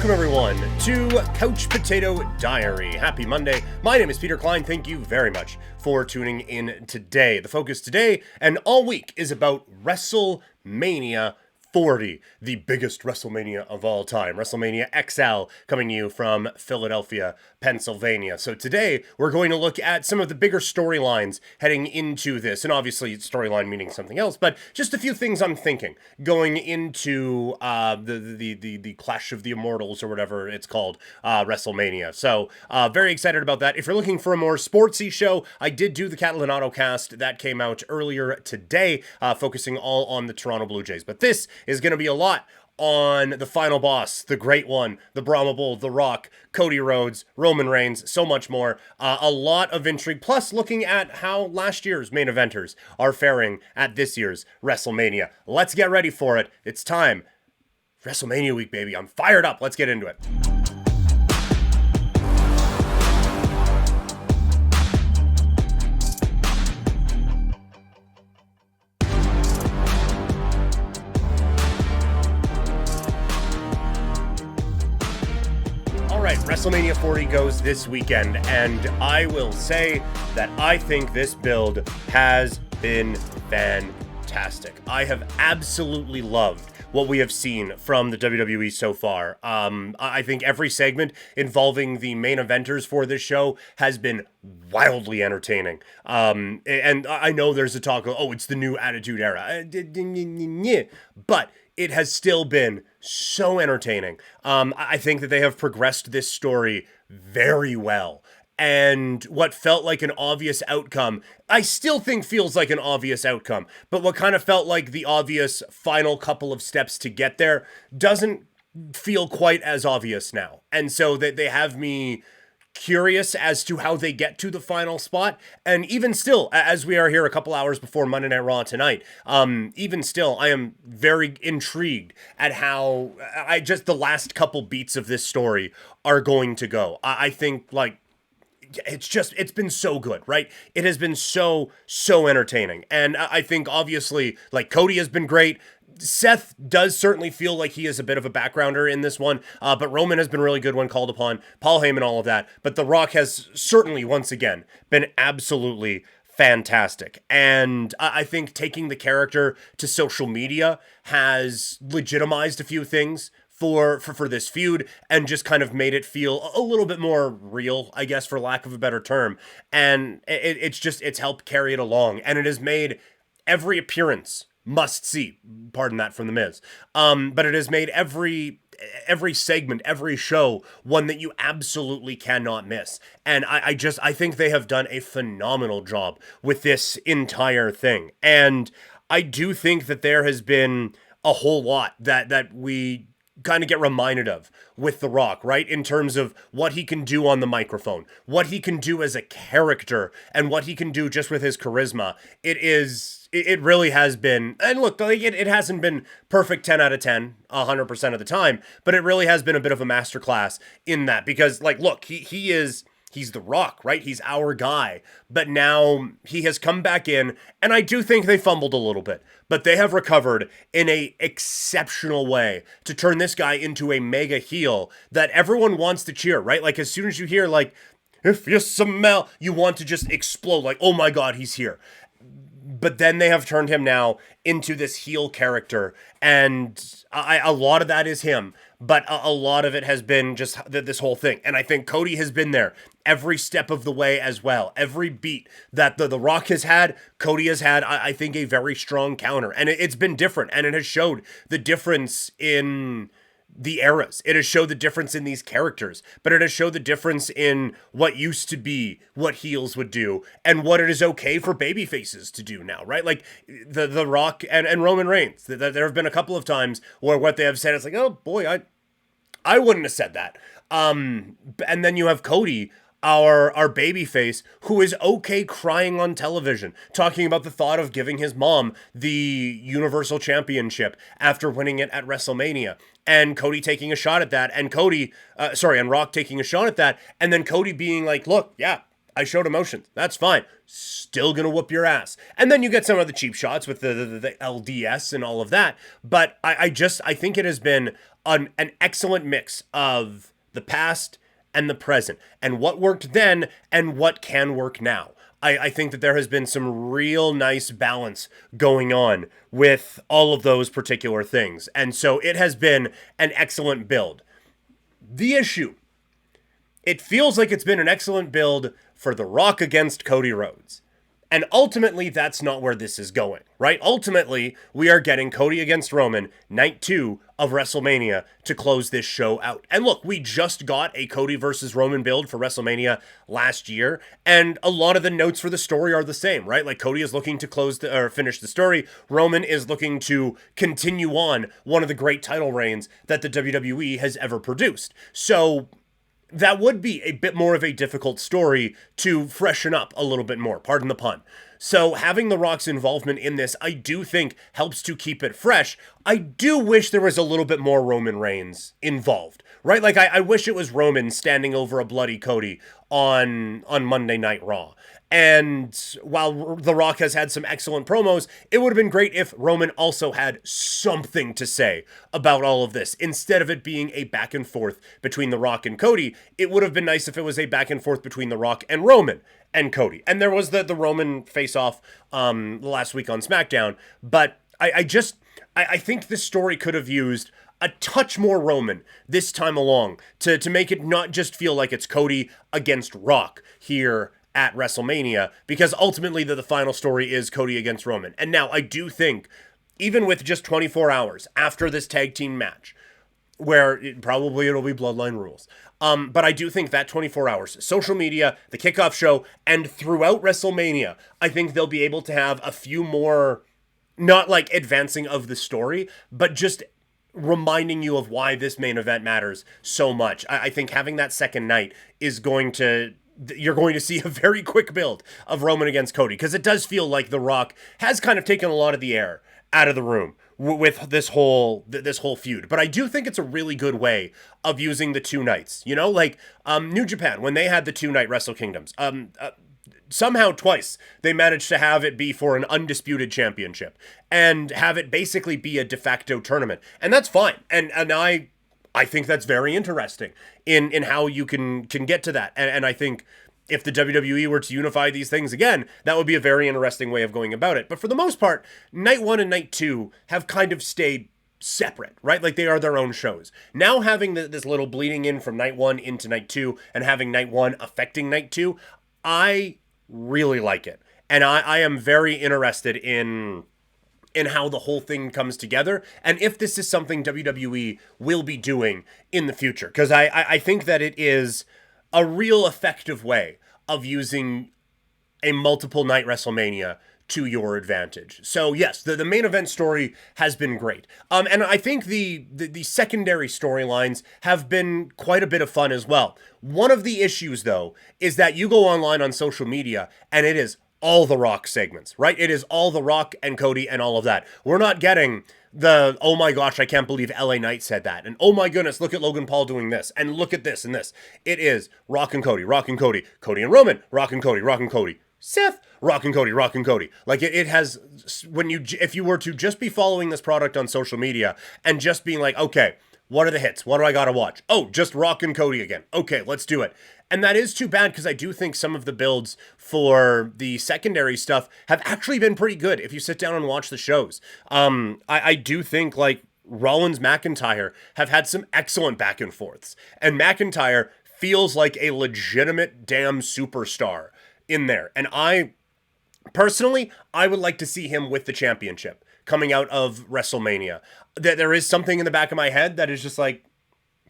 Welcome, everyone, to Couch Potato Diary. Happy Monday. My name is Peter Klein. Thank you very much for tuning in today. The focus today and all week is about WrestleMania 40, the biggest WrestleMania of all time. WrestleMania XL coming to you from Philadelphia, Pennsylvania. So today we're going to look at some of the bigger storylines heading into this, and obviously storyline meaning something else, but just a few things I'm thinking going into the Clash of the Immortals or whatever it's called, WrestleMania. So very excited about that. If you're looking for a more sportsy show, I did do the Catalan Autocast that came out earlier today, focusing all on the Toronto Blue Jays. But this is going to be a lot on the final boss, the great one, the Brahma Bull, The Rock, Cody Rhodes, Roman Reigns, so much more. A lot of intrigue, plus looking at how last year's main eventers are faring at this year's WrestleMania. Let's get ready for it. It's time. WrestleMania week, baby. I'm fired up. Let's get into it. WrestleMania 40 goes this weekend, and I will say that I think this build has been fantastic. I have absolutely loved what we have seen from the WWE so far. I think every segment involving the main eventers for this show has been wildly entertaining. And I know there's a talk of, it's the new Attitude Era. But it has still been so entertaining. I think that they have progressed this story very well. And what felt like an obvious outcome, I still think feels like an obvious outcome, but what kind of felt like the obvious final couple of steps to get there doesn't feel quite as obvious now. And so that they have me curious as to how they get to the final spot. And even still, as we are here a couple hours before Monday Night RAW tonight, even still, I am very intrigued at how the last couple beats of this story are going to go. I think, it's been so good, right? It has been so entertaining. And I think, obviously, Cody has been great. Seth does certainly feel like he is a bit of a backgrounder in this one, but Roman has been really good when called upon, Paul Heyman, all of that. But The Rock has certainly, once again, been absolutely fantastic. And I think taking the character to social media has legitimized a few things for this feud and just kind of made it feel a little bit more real, I guess, for lack of a better term. And it's helped carry it along. And it has made every appearance must see, pardon that from The Miz. But it has made every segment, every show, one that you absolutely cannot miss. And I think they have done a phenomenal job with this entire thing. And I do think that there has been a whole lot that we kind of get reminded of with The Rock, right? In terms of what he can do on the microphone, what he can do as a character, and what he can do just with his charisma. It really has been, and look, it hasn't been perfect 10 out of 10, 100% of the time, but it really has been a bit of a masterclass in that, because look, he's The Rock, right? He's our guy. But now he has come back in, and I do think they fumbled a little bit, but they have recovered in a exceptional way to turn this guy into a mega heel that everyone wants to cheer, right? As soon as you hear, if you smell, you want to just explode, oh my God, he's here. But then they have turned him now into this heel character, and a lot of that is him, but a lot of it has been just this whole thing. And I think Cody has been there every step of the way as well. Every beat that the Rock has had, Cody has had, I think, a very strong counter. And it's been different, and it has showed the difference in the eras. It has showed the difference in these characters, but it has showed the difference in what used to be what heels would do and what it is okay for baby faces to do now, right? The Rock and Roman Reigns. There have been a couple of times where what they have said is oh boy, I wouldn't have said that. And then you have Cody, our baby face, who is okay crying on television, talking about the thought of giving his mom the Universal Championship after winning it at WrestleMania. And Cody taking a shot at that, and Rock taking a shot at that, and then Cody being look, yeah, I showed emotions. That's fine. Still gonna whoop your ass. And then you get some of the cheap shots with the LDS and all of that. But I think it has been an excellent mix of the past and the present, and what worked then and what can work now. I think that there has been some real nice balance going on with all of those particular things. And so it has been an excellent build. The issue, it feels like it's been an excellent build for The Rock against Cody Rhodes. And ultimately, that's not where this is going, right? Ultimately, we are getting Cody against Roman, night 2 of WrestleMania, to close this show out. And look, we just got a Cody versus Roman build for WrestleMania last year, and a lot of the notes for the story are the same, right? Like, Cody is looking to finish the story. Roman is looking to continue on one of the great title reigns that the WWE has ever produced. So that would be a bit more of a difficult story to freshen up a little bit more, pardon the pun. So having The Rock's involvement in this, I do think helps to keep it fresh. I do wish there was a little bit more Roman Reigns involved, right? Like, I wish it was Roman standing over a bloody Cody on Monday Night Raw. And while The Rock has had some excellent promos, it would have been great if Roman also had something to say about all of this. Instead of it being a back and forth between The Rock and Cody, it would have been nice if it was a back and forth between The Rock and Roman and Cody. And there was the Roman face-off last week on SmackDown. But I think this story could have used a touch more Roman this time along to make it not just feel like it's Cody against Rock here at WrestleMania, because ultimately the final story is Cody against Roman. And now I do think, even with just 24 hours after this tag team match, where it'll be Bloodline Rules, but I do think that 24 hours, social media, the kickoff show, and throughout WrestleMania, I think they'll be able to have a few more, not like advancing of the story, but just reminding you of why this main event matters so much. I think having that second night is you're going to see a very quick build of Roman against Cody, because it does feel like The Rock has kind of taken a lot of the air out of the room with this whole feud. But I do think it's a really good way of using the 2 nights. You know, like New Japan, when they had the 2-night Wrestle Kingdoms, somehow twice they managed to have it be for an undisputed championship and have it basically be a de facto tournament. And that's fine. And I think that's very interesting in how you can get to that. And I think if the WWE were to unify these things again, that would be a very interesting way of going about it. But for the most part, night 1 and night 2 have kind of stayed separate, right? Like, they are their own shows. Now having this little bleeding in from night 1 into night 2 and having night 1 affecting night 2, I really like it. And I am very interested in how the whole thing comes together, and if this is something WWE will be doing in the future. Because I think that it is a real effective way of using a multiple night WrestleMania to your advantage. So yes, the main event story has been great. And I think the secondary storylines have been quite a bit of fun as well. One of the issues, though, is that you go online on social media and it is all The Rock segments, right? It is all The Rock and Cody and all of that. We're not getting the, oh my gosh, I can't believe LA Knight said that. And oh my goodness, look at Logan Paul doing this. And look at this and this. It is Rock and Cody, Rock and Cody, Cody and Roman, Rock and Cody, Rock and Cody, Seth, Rock and Cody, Rock and Cody. Like it has, if you were to just be following this product on social media and just being like, okay, what are the hits? What do I gotta watch? Oh, just Rock and Cody again. Okay, let's do it. And that is too bad, because I do think some of the builds for the secondary stuff have actually been pretty good if you sit down and watch the shows. I do think, like, Rollins McIntyre have had some excellent back and forths. And McIntyre feels like a legitimate damn superstar in there. And personally, I would like to see him with the championship coming out of WrestleMania. There is something in the back of my head that is just like,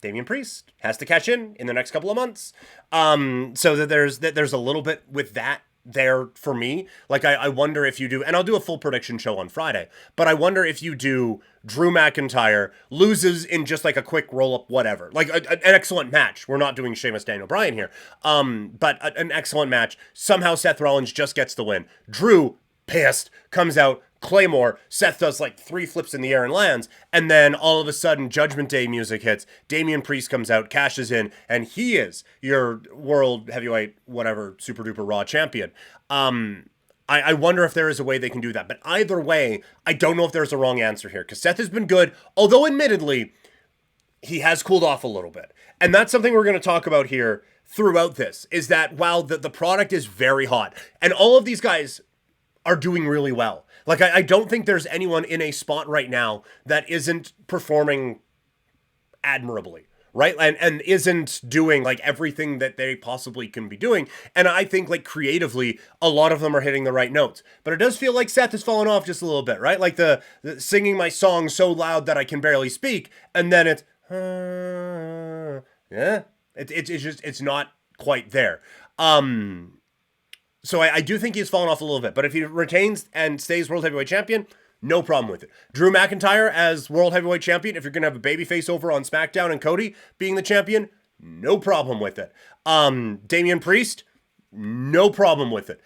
Damian Priest has to cash in the next couple of months. So that there's a little bit with that there for me. Like, I wonder if you do, and I'll do a full prediction show on Friday, but I wonder if you do Drew McIntyre loses in just like a quick roll-up whatever. Like an excellent match. We're not doing Sheamus Daniel Bryan here. But an excellent match. Somehow Seth Rollins just gets the win. Drew, pissed, comes out, Claymore, Seth does like 3 flips in the air and lands, and then all of a sudden Judgment Day music hits, Damian Priest comes out, cashes in, and he is your world heavyweight whatever super duper Raw champion. I wonder if there is a way they can do that, but either way, I don't know if there's a wrong answer here, because Seth has been good, although admittedly he has cooled off a little bit, and that's something we're going to talk about here throughout this, is that while the product is very hot, and all of these guys are doing really well. Like, I don't think there's anyone in a spot right now that isn't performing admirably, right? And isn't doing, like, everything that they possibly can be doing. And I think, like, creatively, a lot of them are hitting the right notes. But it does feel like Seth has fallen off just a little bit, right? Like, the singing my song so loud that I can barely speak, and then it's, yeah, it's just, it's not quite there. So I do think he's fallen off a little bit. But if he retains and stays World Heavyweight Champion, no problem with it. Drew McIntyre as World Heavyweight Champion, if you're going to have a babyface over on SmackDown and Cody being the champion, no problem with it. Damian Priest, no problem with it.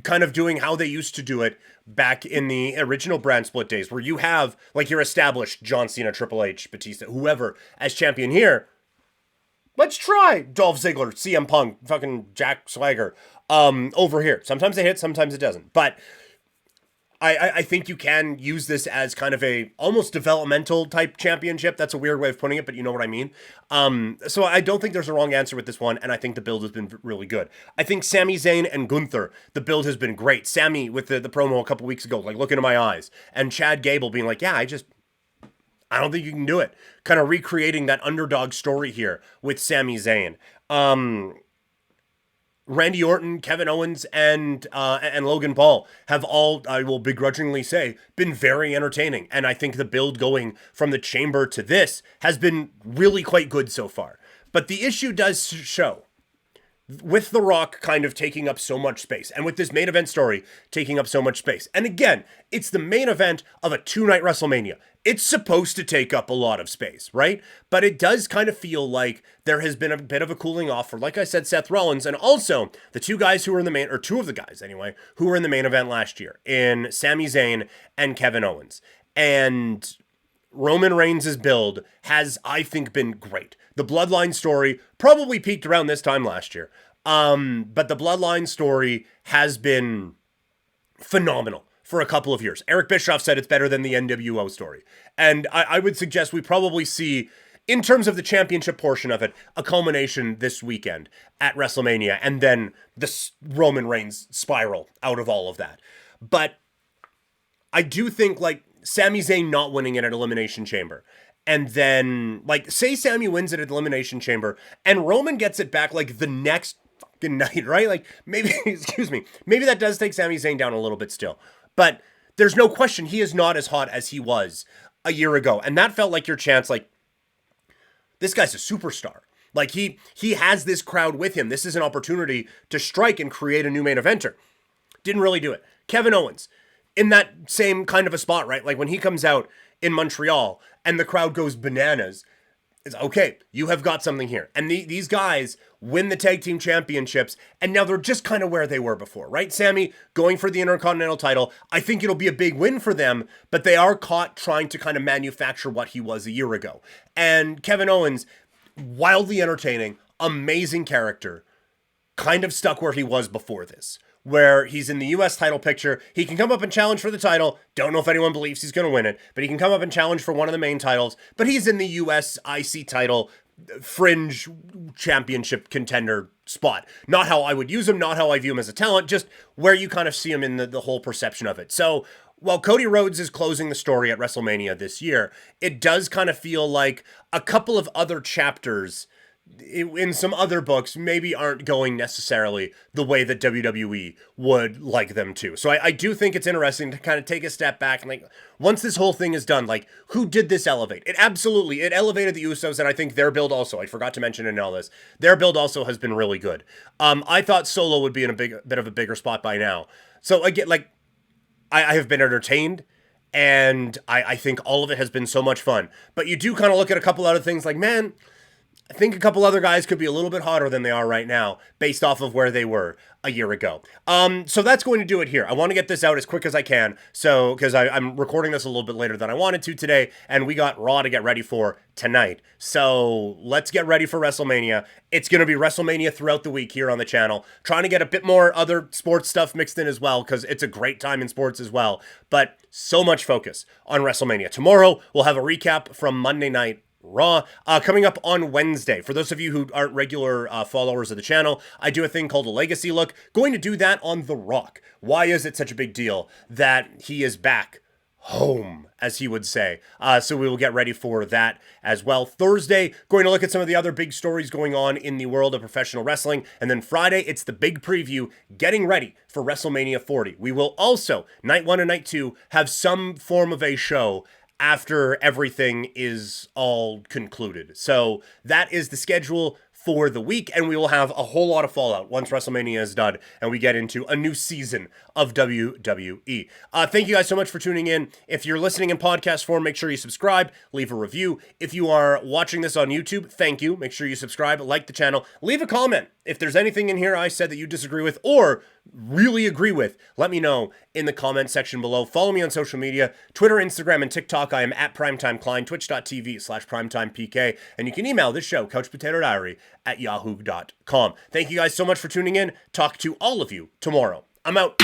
Kind of doing how they used to do it back in the original brand split days, where you have, like, your established John Cena, Triple H, Batista, whoever as champion here. Let's try Dolph Ziggler, CM Punk, fucking Jack Swagger over here. Sometimes it hits, sometimes it doesn't. But I think you can use this as kind of a almost developmental type championship. That's a weird way of putting it, but you know what I mean. So I don't think there's a wrong answer with this one, and I think the build has been really good. I think Sami Zayn and Gunther, the build has been great. Sami with the promo a couple weeks ago, like, look into my eyes. And Chad Gable being like, yeah, I don't think you can do it. Kind of recreating that underdog story here with Sami Zayn. Randy Orton, Kevin Owens, and Logan Paul have all, I will begrudgingly say, been very entertaining. And I think the build going from the Chamber to this has been really quite good so far. But the issue does show, with The Rock kind of taking up so much space, and with this main event story taking up so much space. And again, it's the main event of a 2-night WrestleMania. It's supposed to take up a lot of space, right? But it does kind of feel like there has been a bit of a cooling off for, like I said, Seth Rollins, and also the 2 guys who were in the main, or 2 of the guys anyway, who were in the main event last year, in Sami Zayn and Kevin Owens. And Roman Reigns' build has, I think, been great. The Bloodline story probably peaked around this time last year. But the Bloodline story has been phenomenal for a couple of years. Eric Bischoff said it's better than the NWO story. And I would suggest we probably see, in terms of the championship portion of it, a culmination this weekend at WrestleMania, and then the Roman Reigns spiral out of all of that. But I do think, like, Sami Zayn not winning it at Elimination Chamber, and then, like, say Sami wins it at Elimination Chamber, and Roman gets it back, like, the next fucking night, right? Like, maybe, excuse me, maybe that does take Sami Zayn down a little bit still. But there's no question he is not as hot as he was a year ago. And that felt like your chance, like, this guy's a superstar. Like, he has this crowd with him. This is an opportunity to strike and create a new main eventer. Didn't really do it. Kevin Owens, in that same kind of a spot, right? Like, when he comes out in Montreal and the crowd goes bananas, it's okay, you have got something here. And these guys win the tag team championships, and now they're just kind of where they were before, right? Sami going for the Intercontinental title. I think it'll be a big win for them, but they are caught trying to kind of manufacture what he was a year ago. And Kevin Owens, wildly entertaining, amazing character, kind of stuck where he was before this, where he's in the U.S. title picture. He can come up and challenge for the title. Don't know if anyone believes he's going to win it, but he can come up and challenge for one of the main titles. But he's in the U.S. IC title fringe championship contender spot. Not how I would use him, not how I view him as a talent, just where you kind of see him in the whole perception of it. So while Cody Rhodes is closing the story at WrestleMania this year, it does kind of feel like a couple of other chapters in some other books maybe aren't going necessarily the way that WWE would like them to. So I do think it's interesting to kind of take a step back and, like, once this whole thing is done, like, who did this elevate? It elevated the Usos, and I think their build also, I forgot to mention in all this, their build also has been really good. I thought Solo would be in a bit of a bigger spot by now. So again, like, I have been entertained, and I think all of it has been so much fun. But you do kind of look at a couple other things like, man, I think a couple other guys could be a little bit hotter than they are right now based off of where they were a year ago. So that's going to do it here. I want to get this out as quick as I can. So, because I'm recording this a little bit later than I wanted to today, and we got Raw to get ready for tonight. So let's get ready for WrestleMania. It's going to be WrestleMania throughout the week here on the channel. Trying to get a bit more other sports stuff mixed in as well, because it's a great time in sports as well. But so much focus on WrestleMania. Tomorrow, we'll have a recap from Monday Night Raw. Coming up on Wednesday, for those of you who aren't regular followers of the channel, I do a thing called a legacy look. Going to do that on The Rock. Why is it such a big deal that he is back home, as he would say? So we will get ready for that as well. Thursday, going to look at some of the other big stories going on in the world of professional wrestling. And then Friday, it's the big preview, getting ready for WrestleMania 40. We will also, night 1 and night 2, have some form of a show after everything is all concluded. So that is the schedule for the week, and we will have a whole lot of fallout once WrestleMania is done and we get into a new season of WWE. Thank you guys so much for tuning in. If you're listening in podcast form, make sure you subscribe, leave a review. If you are watching this on YouTube, thank you. Make sure you subscribe, like the channel, leave a comment. If there's anything in here I said that you disagree with or really agree with, let me know in the comment section below. Follow me on social media, Twitter, Instagram, and TikTok. I am at PrimetimeKlein, twitch.tv/PrimetimePK, and you can email this show, couchpotatodiary@yahoo.com. Thank you guys so much for tuning in. Talk to all of you tomorrow. I'm out.